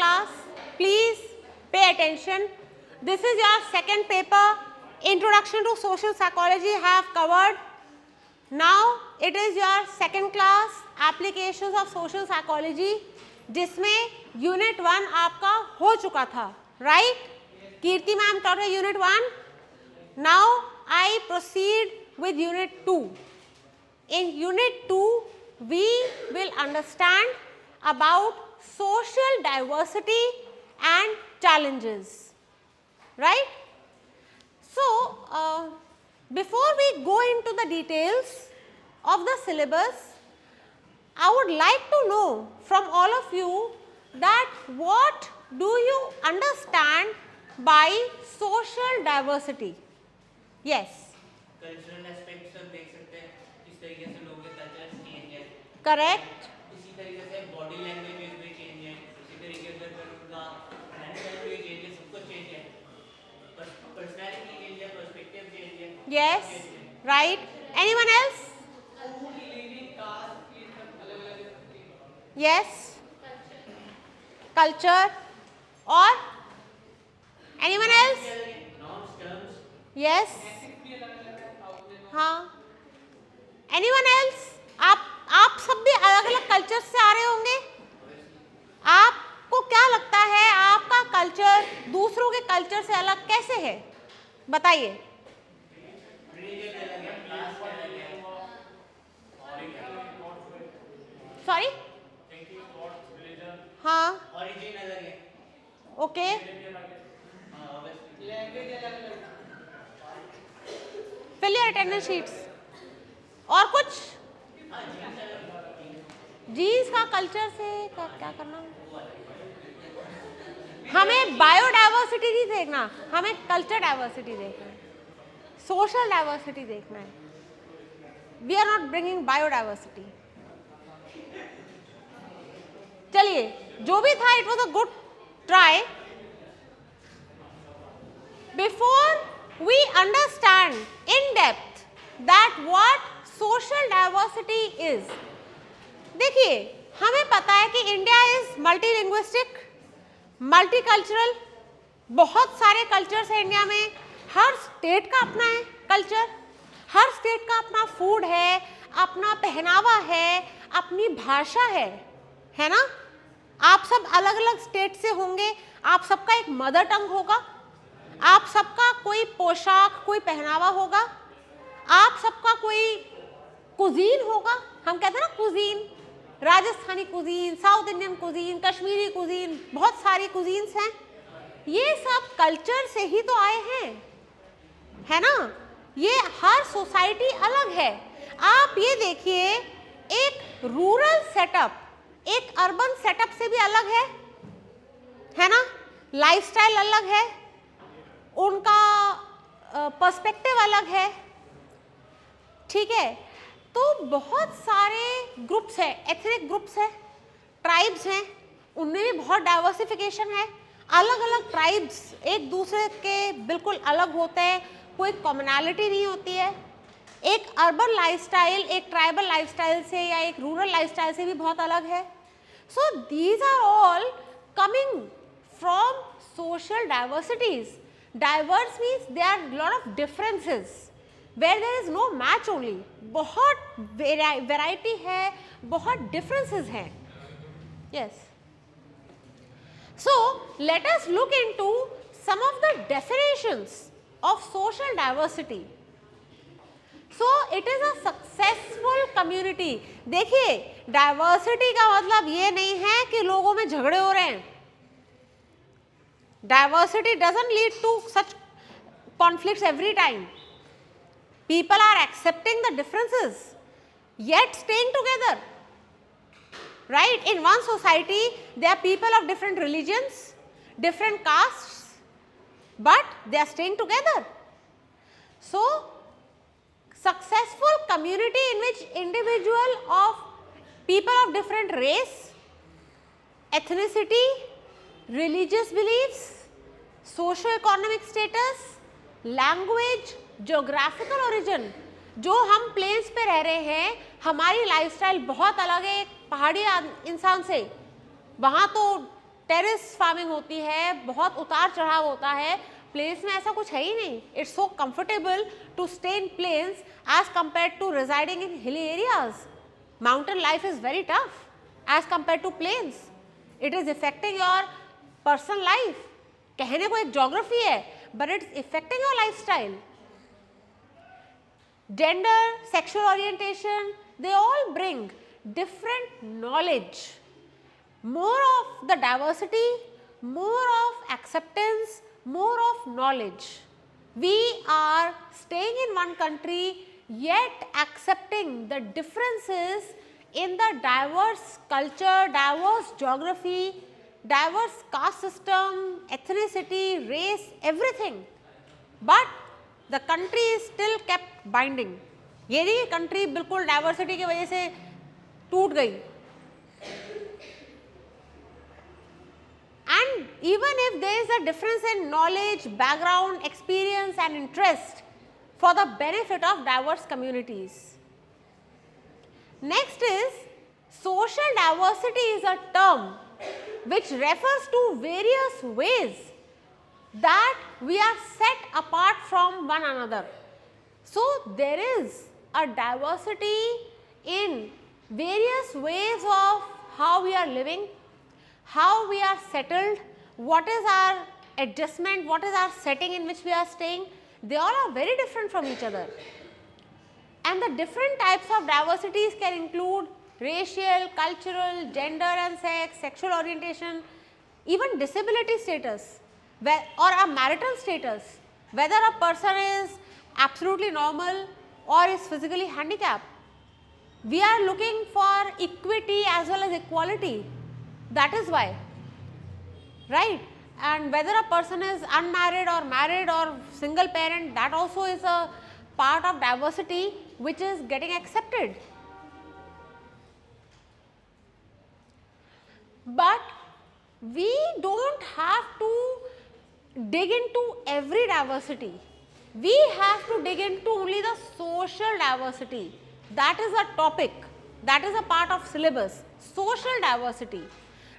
class. Please pay attention. This is your second paper. Introduction to Social Psychology have covered. Now it is your second class, Applications of Social Psychology, जिसमें Unit 1 आपका हो चुका था, right? Kirti ma'am taught Unit 1. Now I proceed with Unit 2. In Unit 2, we will understand about social diversity and challenges, right? So, before we go into the details of the syllabus, I would like to know from all of you that what do you understand by social diversity? Yes. Cultural aspects सब देख सकते हैं, किस तरीके से लोगों के culture change है. Correct. इसी तरीके से बॉडी लैंग्वेज भी चेंज है, इसी तरीके से फिर उनका हैंड भी चेंज है, सब कुछ चेंज है, पर्सनालिटी चेंज है, पर्सपेक्टिव चेंज है. Yes. Right. Anyone else? Yes. Culture. Or anyone else? Norms, terms. Yes. हाँ. Anyone else? आप सब भी अलग अलग कल्चर से आ रहे होंगे. आपको क्या लगता है आपका कल्चर दूसरों के कल्चर से अलग कैसे है? बताइए. सॉरी. हाँ. ओरिजिन अलग है. Okay. Fill your attendance sheets. और कुछ? जीन्स का कल्चर से क्या करना? हमें बायोडाइवर्सिटी नहीं देखना, हमें कल्चर डाइवर्सिटी देखना है, सोशल डाइवर्सिटी देखना है. We are not bringing biodiversity. चलिए, जो भी था it was a good try. Before we understand in depth that what social diversity is, देखिए हमें पता है कि इंडिया इज मल्टीलिंग्विस्टिक, मल्टीकल्चरल. बहुत सारे कल्चर्स हैं इंडिया में. हर स्टेट का अपना है कल्चर, हर स्टेट का अपना फूड है, अपना पहनावा है, अपनी भाषा है ना. आप सब अलग अलग स्टेट से होंगे, आप सबका एक मदर टंग होगा, आप सबका कोई पोशाक, कोई पहनावा होगा, आप सबका कोई कुजीन होगा. हम कहते हैं ना cuisine, Rajasthani cuisine, south Indian cuisine, Kashmiri cuisine, बहुत सारी कुजीन्स हैं. ये सब कल्चर से ही तो आए हैं, है ना. ये हर सोसाइटी अलग है. आप ये देखिए, एक रूरल सेटअप एक अर्बन सेटअप से भी अलग है ना. लाइफस्टाइल अलग है, उनका पर्सपेक्टिव अलग है, ठीक है. तो बहुत सारे ग्रुप्स हैं, एथनिक ग्रुप्स हैं, ट्राइब्स हैं, उनमें भी बहुत डाइवर्सिफिकेशन है. अलग अलग ट्राइब्स एक दूसरे के बिल्कुल अलग होते हैं, कोई कॉमनैलिटी नहीं होती है. एक अर्बन लाइफस्टाइल एक ट्राइबल लाइफस्टाइल से या एक रूरल लाइफस्टाइल से भी बहुत अलग है. So these are all coming from social diversities. Diverse means they are lot of differences where there is no match only. बहुत वैरायटी है, बहुत डिफरेंसेस हैं. yes. So let us look into some of the definitions of social diversity. So it is a successful community. देखिए, diversity का मतलब ये नहीं है कि लोगों में झगड़े हो रहे हैं. Diversity doesn't lead to such conflicts every time. People are accepting the differences yet staying together, right? In one society there are people of different religions, different castes, but they are staying together. So successful community in which individual of people of different race, ethnicity, religious beliefs, socio-economic status, language, geographical origin. जो हम planes पे रह रहे हैं, हमारी lifestyle बहुत अलग है एक पहाड़ी इंसान से. वहाँ तो टेरेस फार्मिंग होती है, बहुत उतार चढ़ाव होता है, प्लेन्स में ऐसा कुछ है ही नहीं. It's so comfortable to stay in plains as compare to residing in hilly areas. Mountain life is very tough as compare to plains. It is affecting your personal life. कहने को एक ज्योग्राफी है, but it's affecting your life style. Gender, sexual orientation, they all bring different knowledge. More of the diversity, more of acceptance, more of knowledge. We are staying in one country yet accepting the differences in the diverse culture, diverse geography, diverse caste system, ethnicity, race, everything. But the country is still kept binding. ये नहीं country बिल्कुल diversity की वजह से टूट गई. And even if there is a difference in knowledge, background, experience and interest for the benefit of diverse communities. Next is social diversity is a term which refers to various ways that we are set apart from one another. So, there is a diversity in various ways of how we are living, how we are settled, what is our adjustment, what is our setting in which we are staying. They all are very different from each other. And the different types of diversities can include racial, cultural, gender and sex, sexual orientation, even disability status or a marital status, whether a person is absolutely normal or is physically handicapped. We are looking for equity as well as equality. That is why, right? And whether a person is unmarried or married or single parent, that also is a part of diversity which is getting accepted. But we don't have to dig into every diversity. We have to dig into only the social diversity. That is a topic, that is a part of syllabus, social diversity.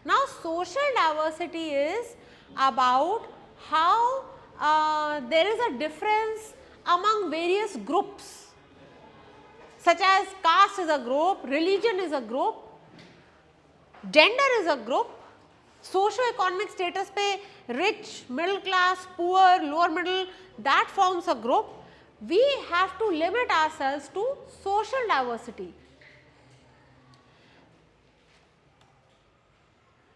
Now, social diversity is about how there is a difference among various groups, such as caste is a group, religion is a group, gender is a group, socio-economic status पे rich, middle class, poor, lower middle, that forms a group. We have to limit ourselves to social diversity.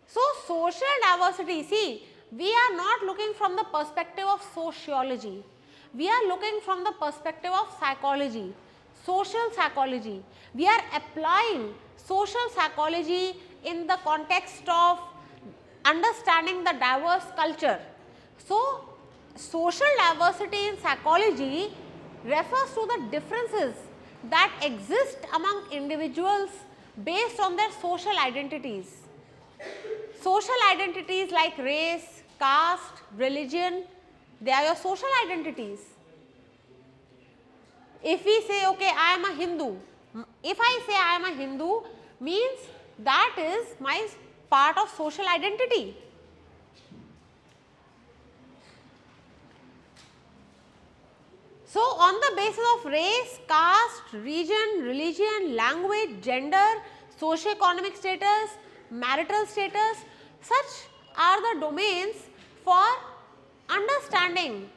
So, social diversity, see, we are not looking from the perspective of sociology, we are looking from the perspective of psychology, social psychology. We are applying social psychology in the context of understanding the diverse culture. So, social diversity in psychology refers to the differences that exist among individuals based on their social identities. Social identities like race, caste, religion, they are your social identities. If we say, okay, I am a Hindu, if I say I am a Hindu, means that is my part of social identity. So, on the basis of race, caste, region, religion, language, gender, socio-economic status, marital status, such are the domains for understanding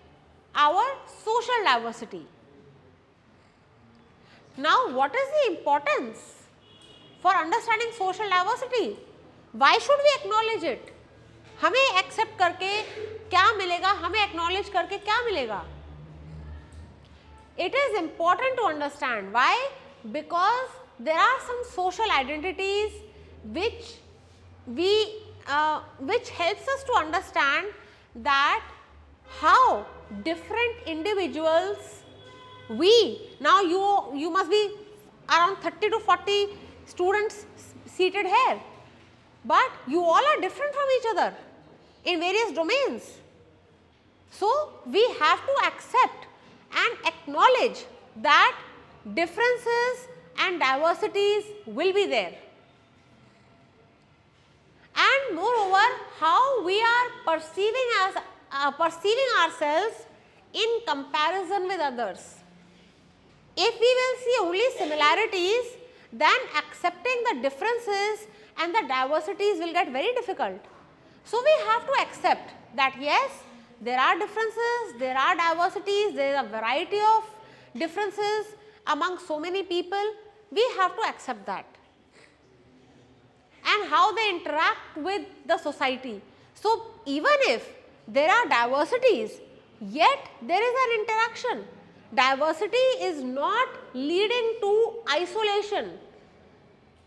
our social diversity. Now, what is the importance for understanding social diversity? Why should we acknowledge it? हमें accept करके क्या मिलेगा, हमें acknowledge करके क्या मिलेगा? It is important to understand. Why? Because there are some social identities which which helps us to understand that how different individuals now you must be around 30 to 40 students seated here, but you all are different from each other in various domains. So, we have to accept and acknowledge that differences and diversities will be there. And moreover, how perceiving ourselves in comparison with others. If we will see only similarities, then accepting the differences and the diversities will get very difficult. So we have to accept that yes, there are differences, there are diversities, there is a variety of differences among so many people. We have to accept that. And how they interact with the society. So even if there are diversities, yet there is an interaction. Diversity is not leading to isolation.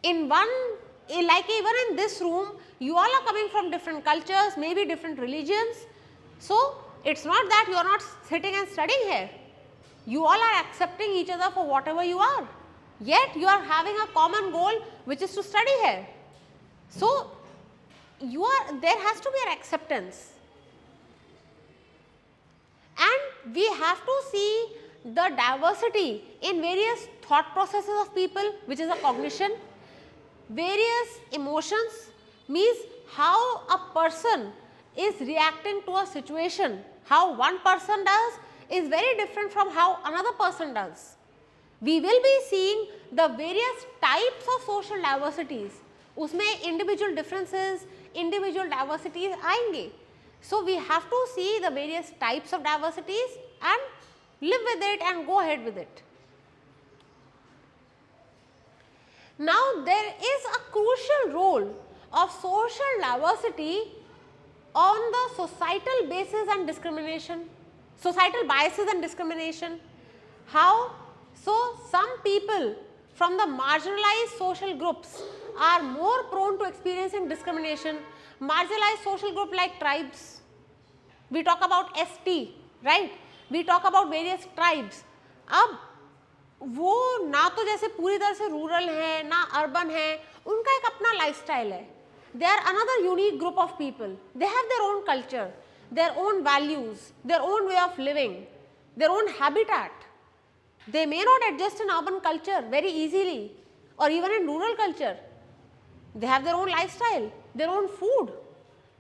In one, like even in this room, you all are coming from different cultures, maybe different religions. So it's not that you are not sitting and studying here. You all are accepting each other for whatever you are. Yet you are having a common goal, which is to study here. So there has to be an acceptance. And we have to see the diversity in various thought processes of people, which is a cognition. Various emotions means how a person is reacting to a situation. How one person does is very different from how another person does. We will be seeing the various types of social diversities. उसमें individual differences, individual diversities आएंगे. So we have to see the various types of diversities and live with it and go ahead with it. Now there is a crucial role of social diversity on the societal basis and discrimination, societal biases and discrimination. How? So some people from the marginalized social groups are more prone to experiencing discrimination. Marginalized social group like tribes, we talk about ST, right? We talk about various tribes. अब वो ना तो जैसे पूरी तरह से rural है ना अर्बन है, उनका एक अपना लाइफस्टाइल है. They are another unique group of people. They have their own culture, their own values, their own way of living, their own habitat. They may not adjust in urban culture very easily or even in rural culture. They have their own lifestyle, their own food.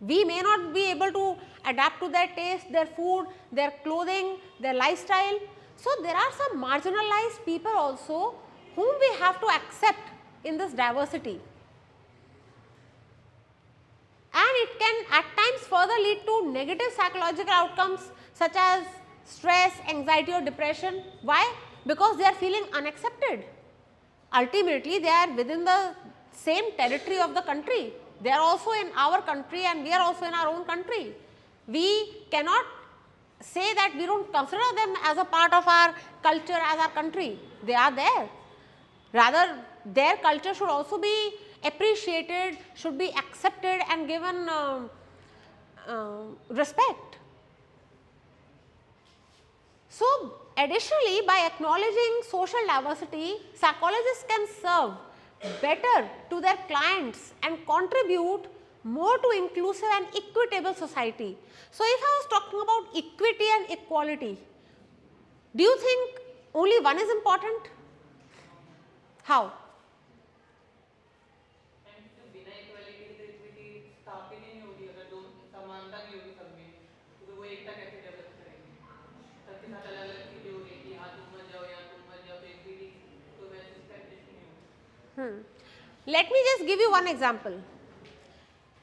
We may not be able to adapt to their taste, their food, their clothing, their lifestyle. So there are some marginalized people also whom we have to accept in this diversity. And it can at times further lead to negative psychological outcomes such as stress, anxiety or depression. Why? Because they are feeling unaccepted. Ultimately, they are within the same territory of the country. They are also in our country and we are also in our own country. We cannot say that we don't consider them as a part of our culture, as our country. They are there. Rather, their culture should also be appreciated, should be accepted and given respect. So, additionally, by acknowledging social diversity, psychologists can serve better to their clients and contribute more to inclusive and equitable society. So, if I was talking about equity and equality, do you think only one is important? How? बिना equality के equity स्थापित ही नहीं होगी अगर दो समानता नहीं होगी सब में तो वो एकता कैसे डेवलप करेंगे सबके साथ अलग अलग चीजें हो रही कि हाँ तुम मत जाओ या तुम मत जाओ तो इक्विटी तो वैसे स्टैब्लिश नहीं होगी. Let me just give you one example.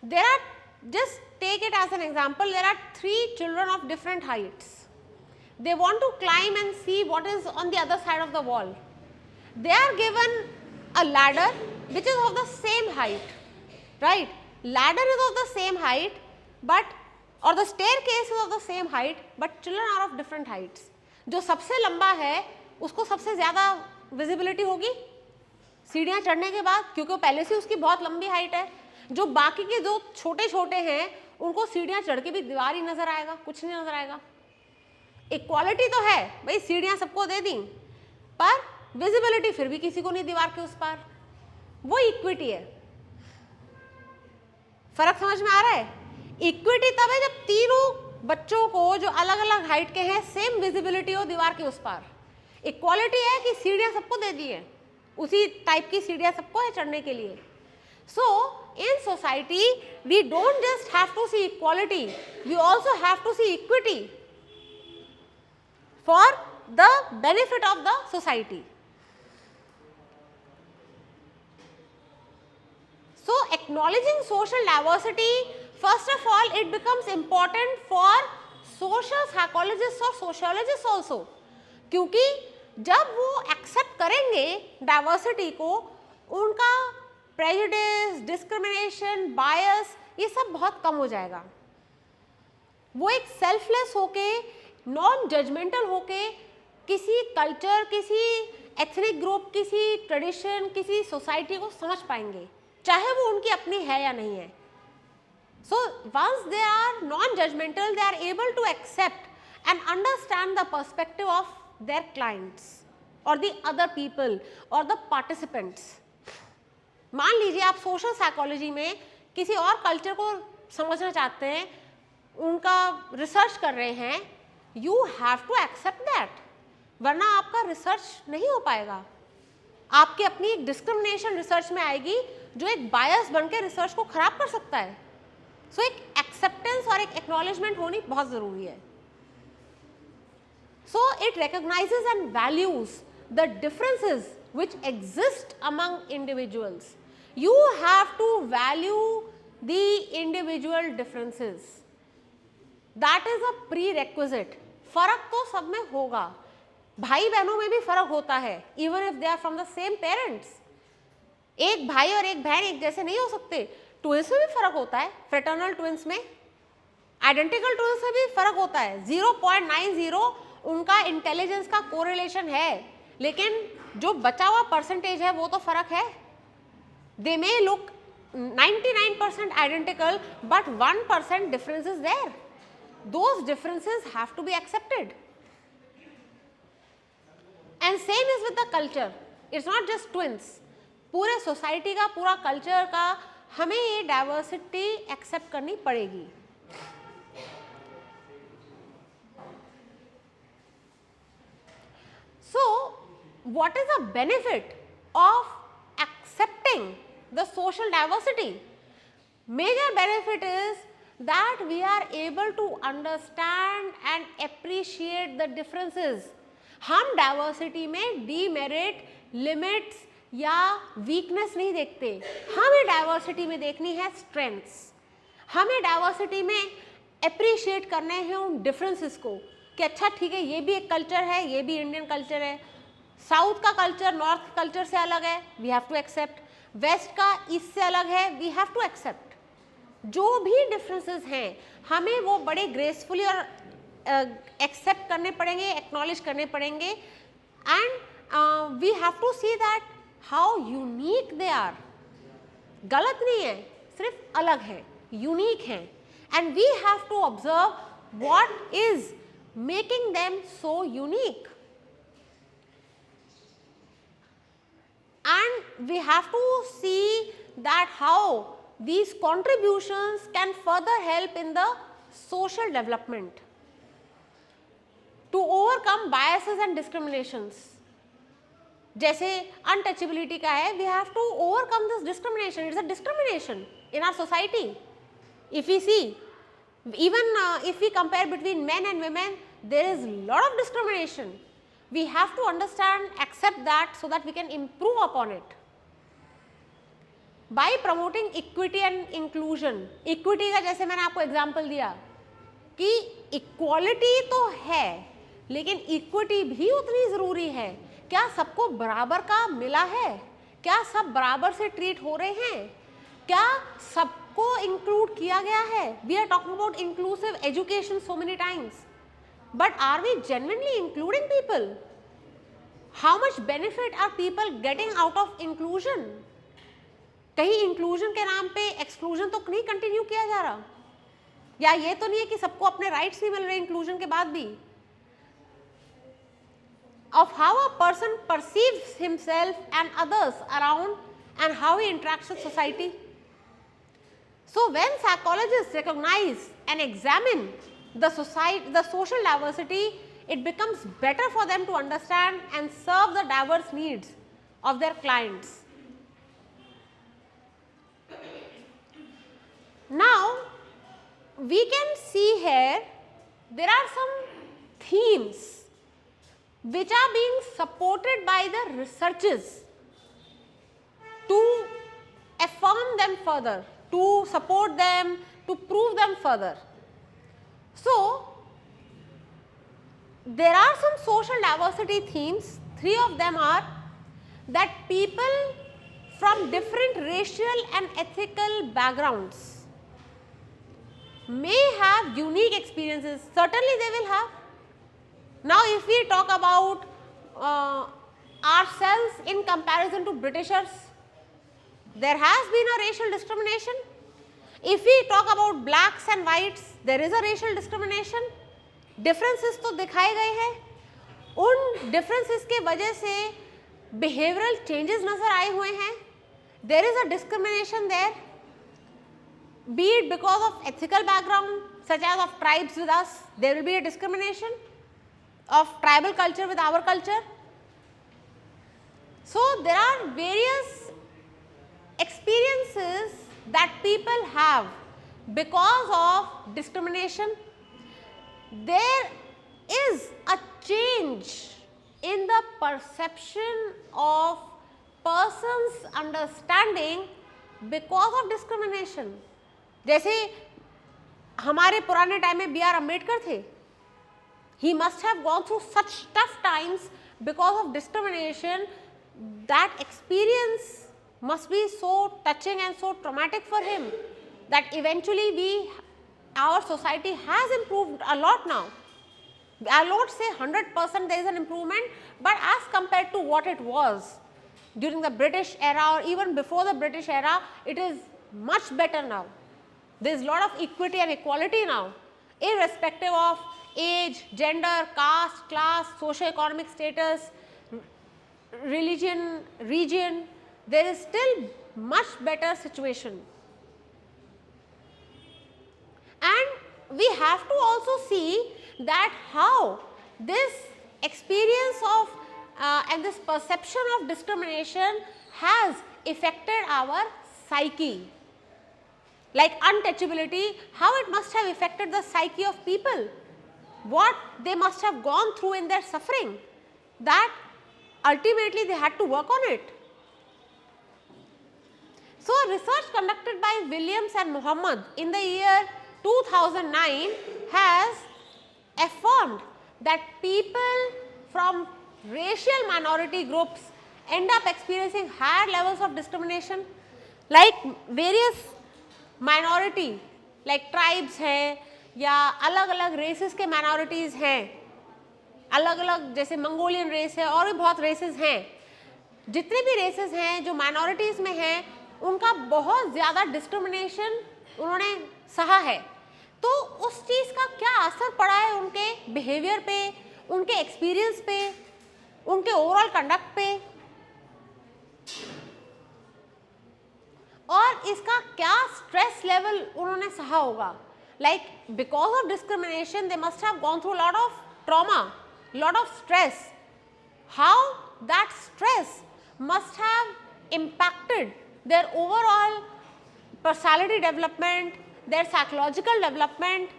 There are, just take it as an example, there are 3 children of different heights. They want to climb and see what is on the other side of the wall. They are given a ladder which is of the same height, right? Ladder is of the same height, but or the staircase is of the same height, but children are of different heights. जो सबसे लंबा है उसको सबसे ज़्यादा visibility होगी सीढ़ियाँ चढ़ने के बाद, क्योंकि पहले से उसकी बहुत लंबी हाइट है. जो बाकी के जो छोटे छोटे हैं उनको सीढ़ियाँ चढ़ के भी दीवार ही नजर आएगा, कुछ नहीं नजर आएगा. इक्वालिटी तो है भाई, सीढ़ियाँ सबको दे दी पर विजिबिलिटी फिर भी किसी को नहीं दीवार के उस पार. वो इक्विटी है. फर्क समझ में आ रहा है? इक्विटी तब है जब तीनों बच्चों को जो अलग अलग हाइट के हैं सेम विजिबिलिटी हो दीवार के उस पार. इक्वालिटी है कि सीढ़ियाँ सबको दे दी है, उसी टाइप की सीढ़ियाँ सबको है चढ़ने के लिए. सो in society, we don't just have to see equality, we also have to see equity for the benefit of the society. So, acknowledging social diversity, first of all, it becomes important for social psychologists और sociologists also, क्योंकि जब वो accept करेंगे diversity को, उनका prejudice, discrimination, बायस, ये सब बहुत कम हो जाएगा. वो एक सेल्फलेस होके, नॉन जजमेंटल होके किसी कल्चर, किसी एथनिक ग्रुप, किसी ट्रेडिशन, किसी सोसाइटी को समझ पाएंगे, चाहे वो उनकी अपनी है या नहीं है. So once they are non-judgmental, they are able to accept and understand the perspective of their clients or the other people or the participants. मान लीजिए आप सोशल साइकोलॉजी में किसी और कल्चर को समझना चाहते हैं, उनका रिसर्च कर रहे हैं, you have to accept that, वरना आपका रिसर्च नहीं हो पाएगा. आपकी अपनी एक डिस्क्रिमिनेशन रिसर्च में आएगी जो एक बायस बन के रिसर्च को खराब कर सकता है. सो एक एक्सेप्टेंस और एक एक्नॉलेजमेंट होनी बहुत ज़रूरी है. So it recognises and values the differences which exist among individuals. You have to value the individual differences. That is a prerequisite. फर्क तो सब में होगा, भाई बहनों में भी फर्क होता है, even if they are from the same parents. एक भाई और एक बहन एक जैसे नहीं हो सकते. ट्विंस में भी फर्क होता है, फ्रेटर्नल ट्विंस में, आइडेंटिकल ट्विंस में भी फर्क होता है. 0.90 उनका इंटेलिजेंस का कोरिलेशन है, लेकिन जो बचा हुआ परसेंटेज है वो तो फर्क है. They may look 99% identical but 1% difference is there. Those differences have to be accepted. And same is with the culture. It's not just twins, पूरे सोसाइटी का, पूरा कल्चर का हमें ये डाइवर्सिटी एक्सेप्ट करनी पड़ेगी. So what is the benefit of accepting the social diversity? Major benefit is that we are able to understand and appreciate the differences. हम diversity में डीमेरिट, लिमिट्स या वीकनेस नहीं देखते, हमें डाइवर्सिटी में देखनी है स्ट्रेंथ्स. हमें डाइवर्सिटी में अप्रिशिएट करने हैं उन डिफरेंसेस को कि अच्छा ठीक है, ये भी एक कल्चर है, ये भी इंडियन कल्चर है. साउथ का कल्चर नॉर्थ कल्चर से अलग है, we have to accept. West का ईस्ट से अलग है, वी हैव टू एक्सेप्ट. जो भी डिफरेंसेस हैं हमें वो बड़े ग्रेसफुली और एक्सेप्ट करने पड़ेंगे, एक्नॉलेज करने पड़ेंगे. And we have to see that how unique they are. गलत नहीं है, सिर्फ अलग है, यूनिक है. And we have to observe what is making them so unique. And we have to see that how these contributions can further help in the social development to overcome biases and discriminations. जैसे untouchability का है, we have to overcome this discrimination. It's a discrimination in our society. If we see, even if we compare between men and women, there is a lot of discrimination. We have to understand, accept that so that we can improve upon it. By promoting equity and inclusion. Equity का जैसे मैंने आपको example दिया कि equality तो है, लेकिन equity भी उतनी ज़रूरी है. क्या सबको बराबर का मिला है? क्या सब बराबर से ट्रीट हो रहे हैं? क्या सबको इंक्लूड किया गया है? We are talking about inclusive education so many times. But are we genuinely including people? How much benefit are people getting out of inclusion? कहीं inclusion के नाम पे exclusion तो नहीं कंटिन्यू किया जा रहा, या ये तो नहीं है कि सबको अपने राइट्स नहीं मिल रहे inclusion के बाद भी. Of how a person perceives himself and others around and how he interacts with society. So when psychologists recognize and examine the social diversity, it becomes better for them to understand and serve the diverse needs of their clients. Now, we can see here there are some themes which are being supported by the researches to affirm them further, to support them, to prove them further. So, there are some social diversity themes. 3 of them are that people from different racial and ethical backgrounds may have unique experiences. Certainly they will have. Now, if we talk about ourselves in comparison to Britishers, there has been a racial discrimination. If we talk about blacks and whites, there is a racial discrimination. Differences तो दिखाए गए हैं, उन differences के वजह से behavioral changes नजर आए हुए हैं. There is a discrimination there, be it because of ethical background such as of tribes with us, there will be a discrimination of tribal culture with our culture. So, there are various experiences that people have because of discrimination. There is a change in the perception of persons understanding because of discrimination. जैसे हमारे पुराने time में B are Ambedkar थे, he must have gone through such tough times because of discrimination. That experience must be so touching and so traumatic for him that eventually our society has improved a lot now. I will not say 100% there is an improvement, but as compared to what it was during the British era or even before the British era, it is much better now. There is a lot of equity and equality now, irrespective of age, gender, caste, class, socio-economic status, religion, region. There is still much better situation. And we have to also see that how this experience of and this perception of discrimination has affected our psyche. Like untouchability, how it must have affected the psyche of people, what they must have gone through in their suffering, that ultimately they had to work on it. So, a research conducted by Williams and Muhammad in the year 2009 has affirmed that people from racial minority groups end up experiencing higher levels of discrimination. Like various minority, like tribes हैं या अलग अलग races के minorities हैं, अलग अलग जैसे Mongolian race है और भी बहुत रेसेस हैं. जितने भी रेसेस हैं जो minorities में हैं, उनका बहुत ज़्यादा डिस्क्रिमिनेशन उन्होंने सहा है. तो उस चीज़ का क्या असर पड़ा है उनके बिहेवियर पे, उनके एक्सपीरियंस पे, उनके ओवरऑल कंडक्ट पे, और इसका क्या स्ट्रेस लेवल उन्होंने सहा होगा. Like because of discrimination they must have gone through lot of trauma, lot of stress. How that stress must have impacted their overall personality development, their psychological development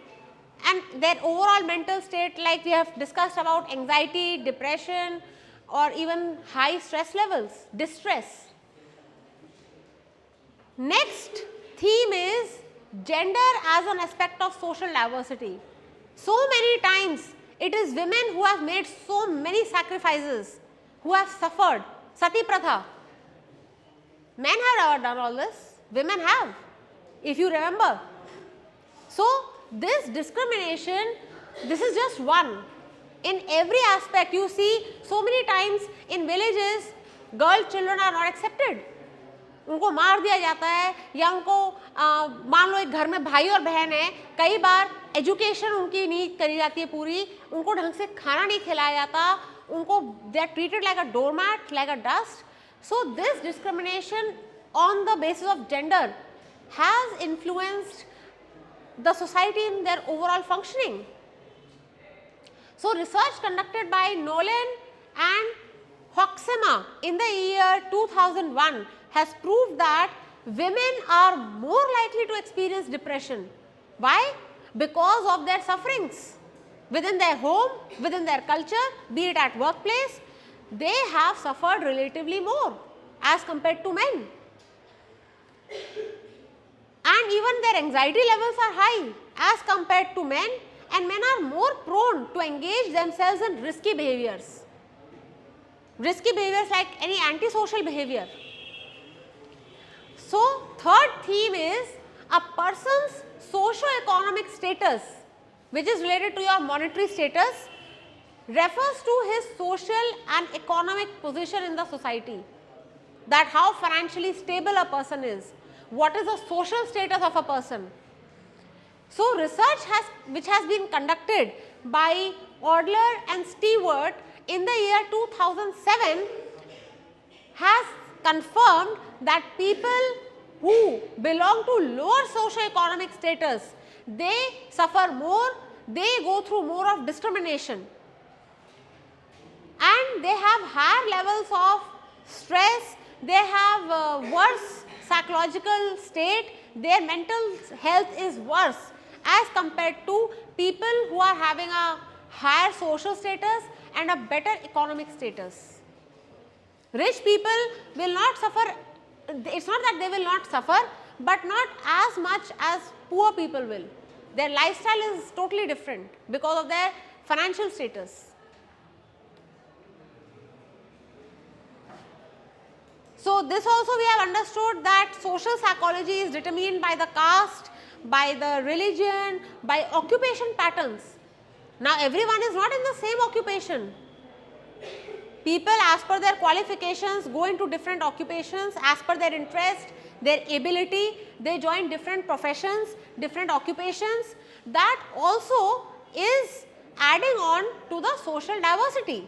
and their overall mental state, like we have discussed about anxiety, depression or even high stress levels, distress. Next theme is gender as an aspect of social diversity. So many times it is women who have made so many sacrifices, who have suffered. Sati Pratha. Men have never done all this, women have, if you remember. So, this discrimination, this is just one. In every aspect you see, so many times in villages, girl children are not accepted. उनको मार दिया जाता है या उनको मान लो एक घर में भाई और बहन है, कई बार एजुकेशन उनकी नहीं करी जाती है पूरी, उनको ढंग से खाना नहीं खिलाया जाता, उनको they are treated like a doormat, like a dust. So, this discrimination on the basis of gender has influenced the society in their overall functioning. So, research conducted by Nolan and Hoxema in the year 2001 has proved that women are more likely to experience depression. Why? Because of their sufferings within their home, within their culture, be it at workplace, they have suffered relatively more as compared to men. And even their anxiety levels are high as compared to men, and men are more prone to engage themselves in risky behaviors. Risky behaviors like any antisocial behavior. So, third theme is a person's socio-economic status, which is related to your monetary status, refers to his social and economic position in the society. That how financially stable a person is, what is the social status of a person. So, research which has been conducted by Adler and Stewart in the year 2007 has confirmed that people who belong to lower socio-economic status, they suffer more, they go through more of discrimination, and they have higher levels of stress, they have worse psychological state, their mental health is worse as compared to people who are having a higher social status and a better economic status. Rich people will not suffer, it is not that they will not suffer, but not as much as poor people will. Their lifestyle is totally different because of their financial status. So, this also we have understood that social psychology is determined by the caste, by the religion, by occupation patterns. Now, everyone is not in the same occupation. People as per their qualifications go into different occupations as per their interest, their ability, they join different professions, different occupations. That also is adding on to the social diversity.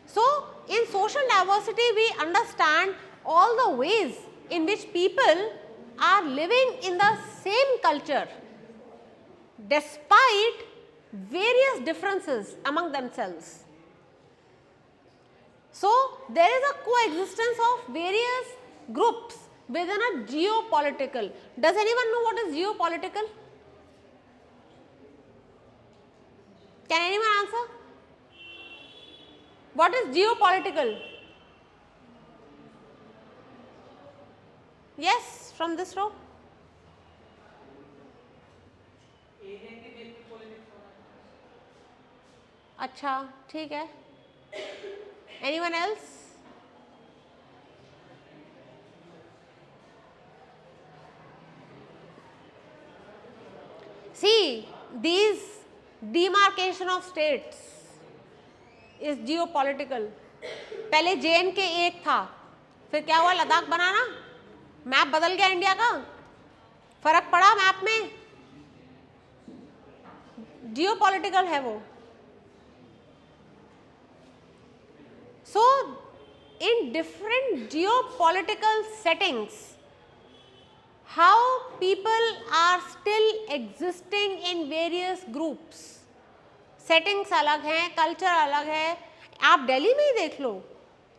So, in social diversity we understand all the ways in which people are living in the same culture despite various differences among themselves. So, there is a coexistence of various groups within a geopolitical. Does anyone know what is geopolitical? Can anyone answer? What is geopolitical? Yes, from this row. अच्छा, ठीक है. Anyone else? See, these demarcation of states is geopolitical. पहले JNK एक था, फिर क्या हुआ, लद्दाख बनाना, map बदल गया इंडिया का, फर्क पड़ा मैप में, जियोपॉलिटिकल है वो. So, in different geopolitical settings, how people are still existing in various groups. Settings अलग हैं, कल्चर अलग है. आप दिल्ली में ही देख लो,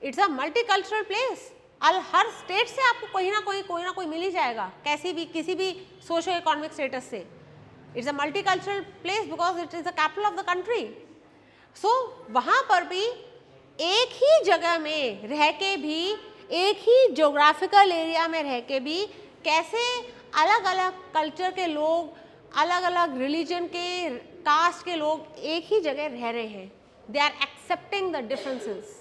इट्स अ मल्टीकल्चरल प्लेस. हर स्टेट से आपको कोई ना कोई मिल ही जाएगा, कैसी भी किसी भी सोशो इकोनॉमिक स्टेटस से. It's a multicultural place because it is the capital of the country. So वहाँ पर भी एक ही जगह में रह के भी, एक ही जोग्राफिकल एरिया में रह के भी कैसे अलग अलग कल्चर के लोग, अलग अलग रिलीजन के, कास्ट के लोग एक ही जगह रह रहे हैं. They are accepting the differences.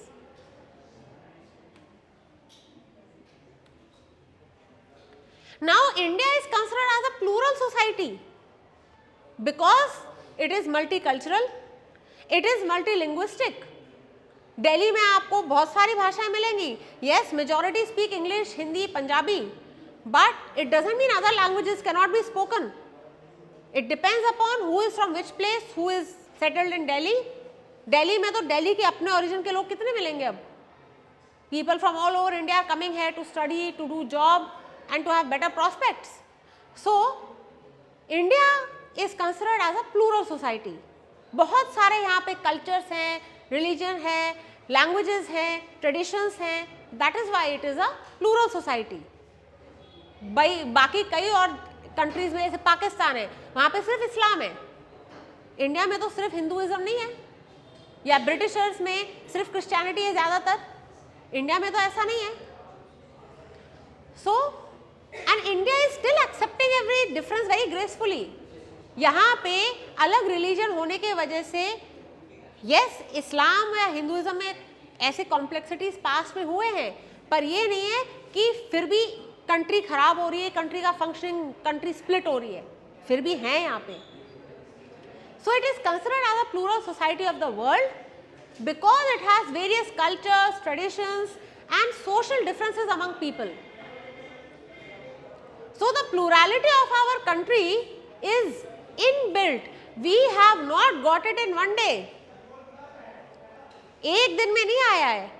Now India is considered as a plural society because it is multicultural, it is multilinguistic. Delhi में आपको बहुत सारी भाषाएं मिलेंगी. Yes, majority speak English, Hindi, Punjabi, but it doesn't mean other languages can not be spoken. It depends upon who is from which place, who is settled in Delhi. Delhi में तो दिल्ली के अपने origin के लोग कितने मिलेंगे अब? People from all over India are coming here to study, to do job and to have better prospects. So, India is considered as a plural society. बहुत सारे यहाँ पे cultures हैं, religion है, languages हैं, traditions हैं. That is why it is a plural society. बाकी कई और कंट्रीज में जैसे पाकिस्तान है, वहां पे सिर्फ इस्लाम है। इंडिया में तो सिर्फ हिंदुइज्म नहीं है, या ब्रिटिशर्स में सिर्फ क्रिश्चियनिटी है ज़्यादातर, इंडिया में तो ऐसा नहीं है। So and India is still accepting every difference very gracefully. यहाँ पे अलग रिलीजन होने के वजह से यस इस्लाम या हिंदुइज्म में ऐसे कॉम्प्लेक्सिटीज पास्ट में हुए हैं, पर ये नहीं है कि फिर भी कंट्री खराब हो रही है, कंट्री का फंक्शनिंग, कंट्री स्प्लिट हो रही है, फिर भी है यहाँ पे। So it is considered as a plural society of the world because it has various cultures, traditions and social differences among people. So the plurality of our country is inbuilt, we have not got it in one day, एक दिन में नहीं आया है।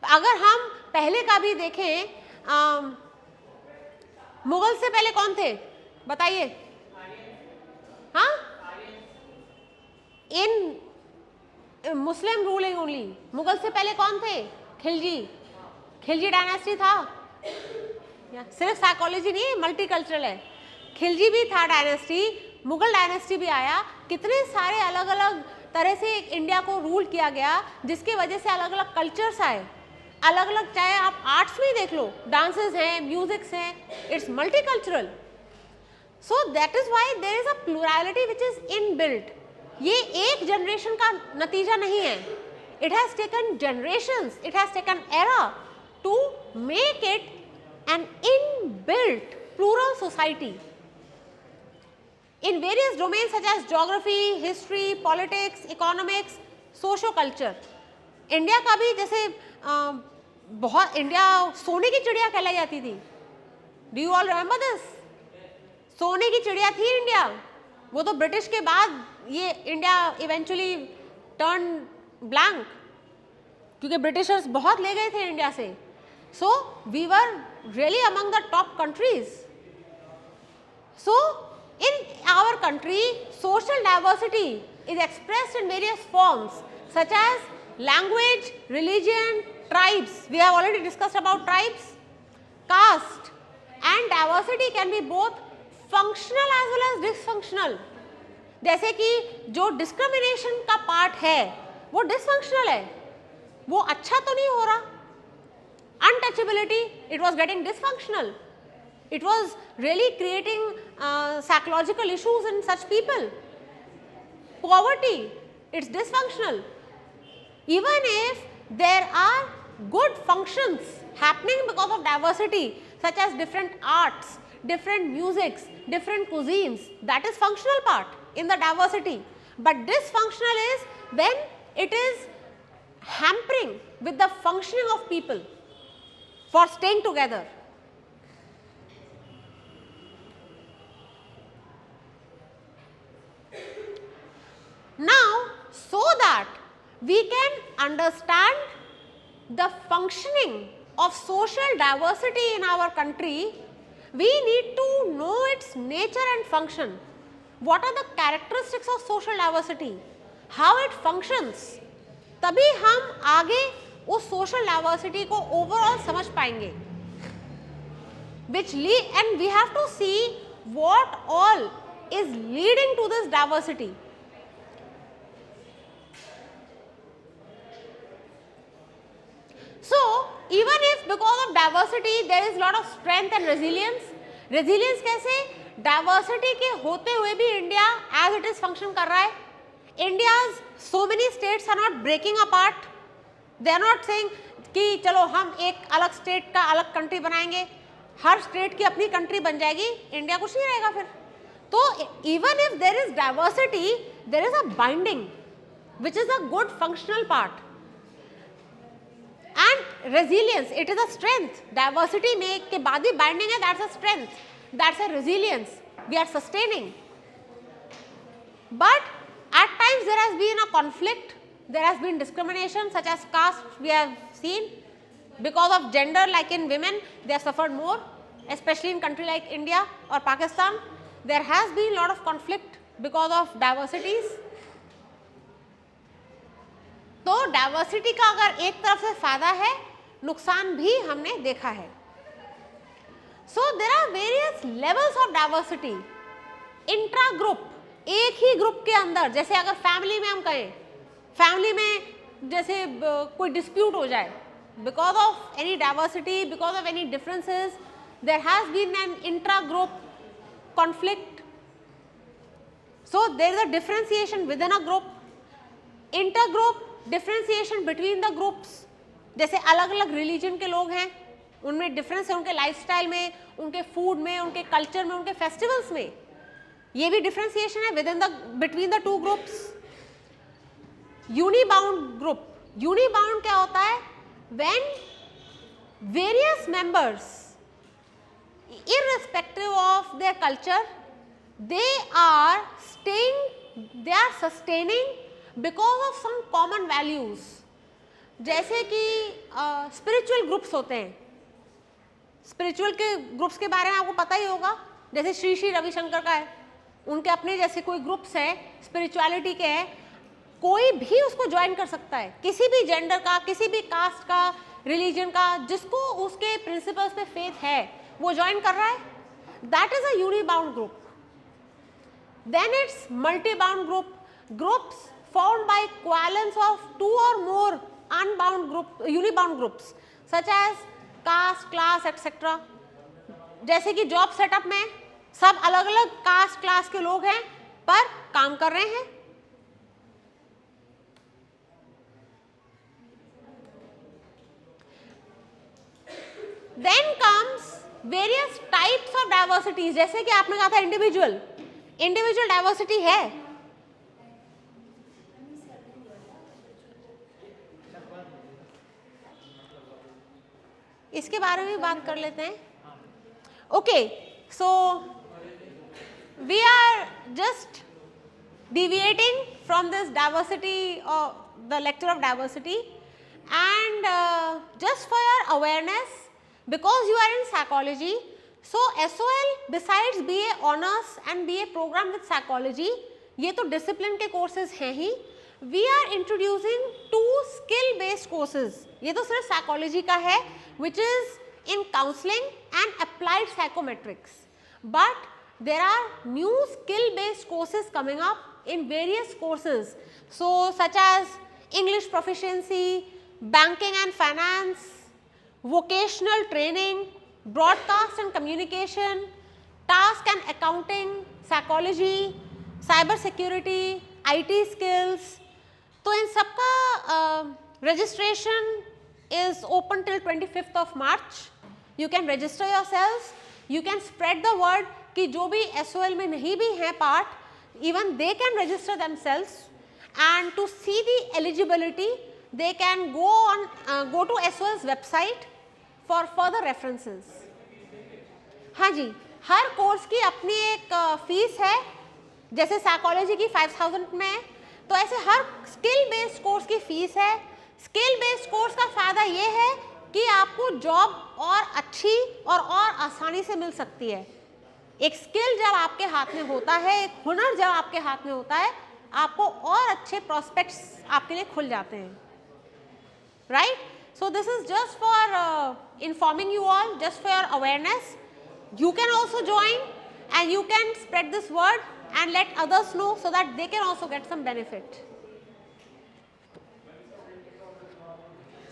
अगर हम पहले का भी देखें, मुगल से पहले कौन थे बताइए? हाँ, इन मुस्लिम रूलिंग ओनली। मुगल से पहले कौन थे? खिलजी, खिलजी डायनेस्टी था। सिर्फ साइकोलॉजी नहीं, मल्टी कल्चरल है। खिलजी भी था डायनेस्टी, मुगल डायनेस्टी भी आया, कितने सारे अलग अलग तरह से इंडिया को रूल किया गया, जिसकी वजह से अलग अलग कल्चर्स आए, अलग अलग, चाहे आप आर्ट्स में देख लो, डांसेस हैं, म्यूजिक्स हैं, it's multi cultural. So that is why there is a plurality which is inbuilt. ये एक जनरेशन का नतीजा नहीं है, it has taken generations, it has taken era to make it an inbuilt plural society in various domains such as geography, history, politics, economics, socio-culture. India का भी जैसे बहुत, इंडिया सोने की चिड़िया कहलाई जाती थी। Do you all remember this? सोने की चिड़िया थी इंडिया। वो तो ब्रिटिश के बाद ये इंडिया इवेंचुअली टर्न ब्लैंक, क्योंकि ब्रिटिशर्स बहुत ले गए थे इंडिया से। So we were really among the top countries. So in our country, social diversity is expressed in various forms such as language, religion, tribes. We have already discussed about tribes, caste, and diversity can be both functional as well as dysfunctional. जैसे कि जो discrimination का part है वो dysfunctional है, वो अच्छा तो नहीं हो रहा। Untouchability, it was getting dysfunctional. It was really creating psychological issues in such people. Poverty, it's dysfunctional. Even if there are good functions happening because of diversity, such as different arts, different musics, different cuisines, that is functional part in the diversity. But dysfunctional is when it is hampering with the functioning of people for staying together. Now, so that we can understand the functioning of social diversity in our country, we need to know its nature and function. What are the characteristics of social diversity? How it functions? तभी हम आगे उस social diversity को overall समझ पाएंगे. And we have to see what all is leading to this diversity. So, even if because of diversity there is lot of strength and resilience, resilience कैसे? Diversity के होते हुए भी India as it is function कर रहा है। India's so many states are not breaking apart. They are not saying कि चलो हम एक अलग state का अलग country बनाएंगे, हर state की अपनी country बन जाएगी, India कुछ नहीं रहेगा फिर। तो even if there is diversity, there is a binding, which is a good functional part. And resilience, it is a strength. Diversity में के बाद भी binding है, that's a strength, that's a resilience. We are sustaining. But at times there has been a conflict, there has been discrimination such as caste we have seen. Because of gender, like in women, they have suffered more, especially in country like India or Pakistan. There has been a lot of conflict because of diversities. तो diversity का अगर एक तरफ से फायदा है, नुकसान भी हमने देखा है. So there are various levels of diversity. Intra group, एक ही ग्रुप के अंदर, जैसे अगर फैमिली में हम कहें, फैमिली में जैसे कोई डिस्प्यूट हो जाए, because of any diversity, because of any differences, there has been an intra group conflict. So there is a differentiation with in a group. Inter group differentiation between the groups. जैसे अलग अलग religion के लोग हैं, उनमें difference है, उनके lifestyle में, उनके फूड में, उनके कल्चर में, उनके फेस्टिवल्स में. ये भी डिफरेंशिएशन है within the between the two groups. Unibound group. Unibound क्या होता है? When various members irrespective of their culture, they are sustaining because of some common values. जैसे कि स्पिरिचुअल ग्रुप्स होते हैं. स्पिरिचुअल के ग्रुप्स के बारे में आपको पता ही होगा, जैसे श्री श्री रविशंकर का है, उनके अपने जैसे कोई ग्रुप्स हैं स्पिरिचुअलिटी के हैं. कोई भी उसको ज्वाइन कर सकता है, किसी भी जेंडर का, किसी भी कास्ट का, रिलीजन का, जिसको उसके प्रिंसिपल्स पे फेथ है वो ज्वाइन कर रहा है. That is a unibound group. Then it's multibound group. Groups formed by coalescence of two or more unibound groups such as caste, class, etc. जैसे कि जॉब सेटअप में सब अलग अलग कास्ट क्लास के लोग हैं पर काम कर रहे हैं. Then comes various types of diversities. जैसे कि आपने कहा था इंडिविजुअल डाइवर्सिटी है. इसके बारे में बात कर लेते हैं. Okay, so we are just deviating from this diversity or the lecture of diversity, and just for your awareness, because you are in psychology, so SOL besides BA honors and BA program with psychology, ये तो discipline के courses हैं ही, we are introducing 2 skill based courses. ये तो सिर्फ psychology का है, which is in counseling and applied psychometrics, but there are new skill based courses coming up in various courses, so such as English proficiency, banking and finance, vocational training, broadcast and communication, task and accounting, psychology, cyber security, IT skills. तो इन सब का registration is open till 25th of March. You can register yourselves. You can spread the word कि जो भी SOL में नहीं भी है part, even they can register themselves, and to see the eligibility they can go to SOL's website for further references. हाँ जी, हर course की अपनी एक फीस है, जैसे साइकोलॉजी की 5000 में है, तो ऐसे हर स्किल बेस्ड कोर्स की फीस है. स्किल बेस्ड कोर्स का फ़ायदा ये है कि आपको जॉब और अच्छी और आसानी से मिल सकती है. एक स्किल जब आपके हाथ में होता है, एक हुनर जब आपके हाथ में होता है, आपको और अच्छे प्रोस्पेक्ट्स आपके लिए खुल जाते हैं. Right? So this is just for informing you all, just for your awareness. You can also join and you can spread this word and let others know so that they can also get some benefit.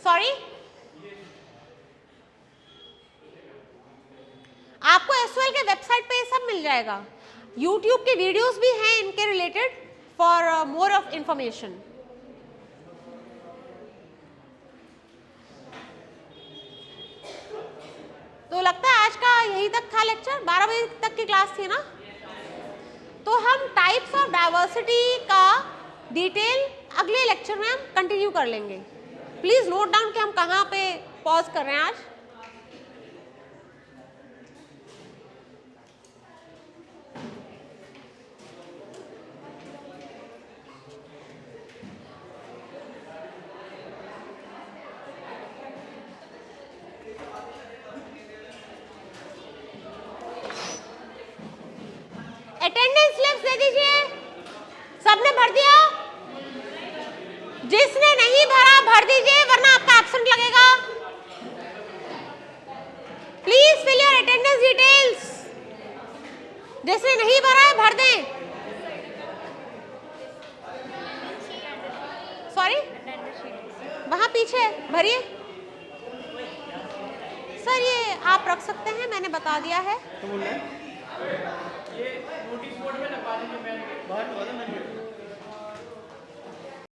Sorry? आपको SOL के website पे ये सब मिल जाएगा. YouTube के videos भी हैं इनके related for more of information. तो लगता है आज का यही तक था लेक्चर. 12 बजे तक की क्लास थी ना. तो हम टाइप्स ऑफ डाइवर्सिटी का डिटेल अगले लेक्चर में हम कंटिन्यू कर लेंगे. प्लीज नोट डाउन कि हम कहाँ पे पॉज कर रहे हैं आज. अटेंडेंस स्लिप्स दे दीजिए. सबने भर दिया? जिसने नहीं भरा भर दीजिए, वरना आपका एब्सेंट लगेगा. Please fill your attendance details. जिसने नहीं भरा है भर दें। सॉरी, वहां पीछे भरिए। सर ये आप रख सकते हैं, मैंने बता दिया है। ये नोटिस बोर्ड में ना पानी में बाहर